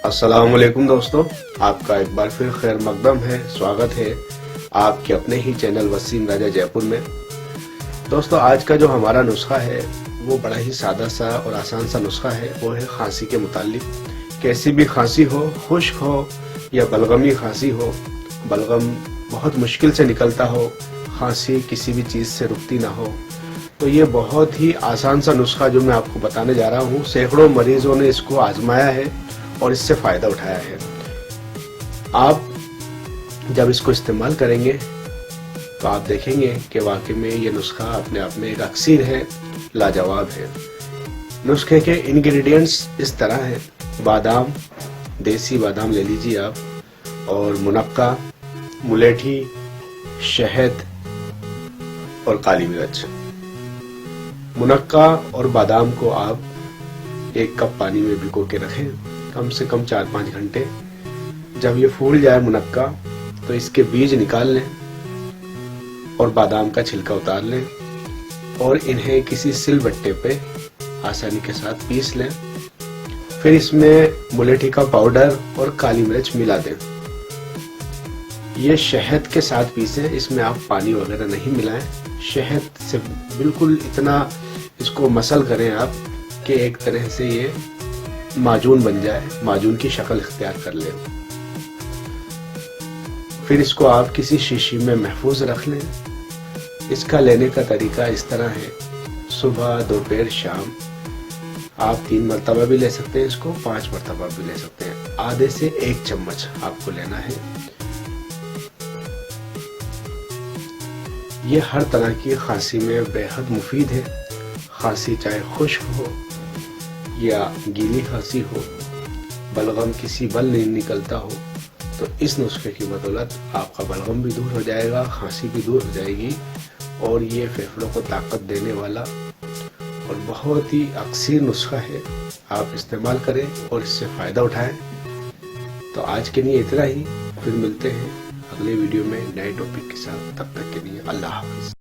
अस्सलाम वालेकुम दोस्तों, आपका एक बार फिर खैर मकदम है। स्वागत है आपके अपने ही चैनल वसीम राजा जयपुर में। दोस्तों, आज का जो हमारा नुस्खा है वो बड़ा ही सादा सा और आसान सा नुस्खा है। वो है खांसी के मुतालिक। कैसी भी खांसी हो, खुश्क हो या बलगमी खांसी हो, बलगम बहुत मुश्किल से निकलता हो, खांसी किसी भी चीज़ से रुकती ना हो, तो ये बहुत ही आसान सा नुस्खा जो मैं आपको बताने जा रहा हूँ, सैकड़ों मरीजों ने इसको आजमाया है और इससे फ़ायदा उठाया है। आप जब इसको इस्तेमाल करेंगे तो आप देखेंगे कि वाकई में ये नुस्खा अपने आप में एक अक्सीर है, लाजवाब है। नुस्खे के इंग्रेडिएंट्स इस तरह हैं: बादाम, देसी बादाम ले लीजिए आप, और मुनक्का, मुलेठी, शहद और काली मिर्च। मुनक्का और बादाम को आप 1 कप पानी में भिगो के रखें, कम से कम 4-5 घंटे। जब ये फूल जाए मुनक्का तो इसके बीज निकाल लें और बादाम का छिलका उतार लें और इन्हें किसी सिलबट्टे पे आसानी के साथ पीस लें। फिर इसमें मुलेठी का पाउडर और काली मिर्च मिला दें। ये शहद के साथ पीसें, इसमें आप पानी वगैरह नहीं मिलाएं। शहद से बिल्कुल इतना इसको मसल करें आप कि एक तरह से ये माजून बन जाए, माजून की शक्ल इख्तियार कर ले। फिर इसको आप किसी शीशी में महफूज रख लें। इसका लेने का तरीका इस तरह है: सुबह, दोपहर, शाम। आप 3 मरतबा भी ले सकते हैं इसको, 5 मरतबा भी ले सकते हैं। आधे से 1 चम्मच आपको लेना है। ये हर तरह की खांसी में बेहद मुफीद है। खांसी चाहे खुश्क हो या गीली खांसी हो, बलगम किसी बल नहीं निकलता हो, तो इस नुस्खे की बदौलत आपका बलगम भी दूर हो जाएगा, खांसी भी दूर हो जाएगी। और ये फेफड़ों को ताकत देने वाला और बहुत ही अक्सीर नुस्खा है। आप इस्तेमाल करें और इससे फ़ायदा उठाएं। तो आज के लिए इतना ही, फिर मिलते हैं अगले वीडियो में नए टॉपिक के साथ। तब तक के लिए अल्लाह हाफ़िज़।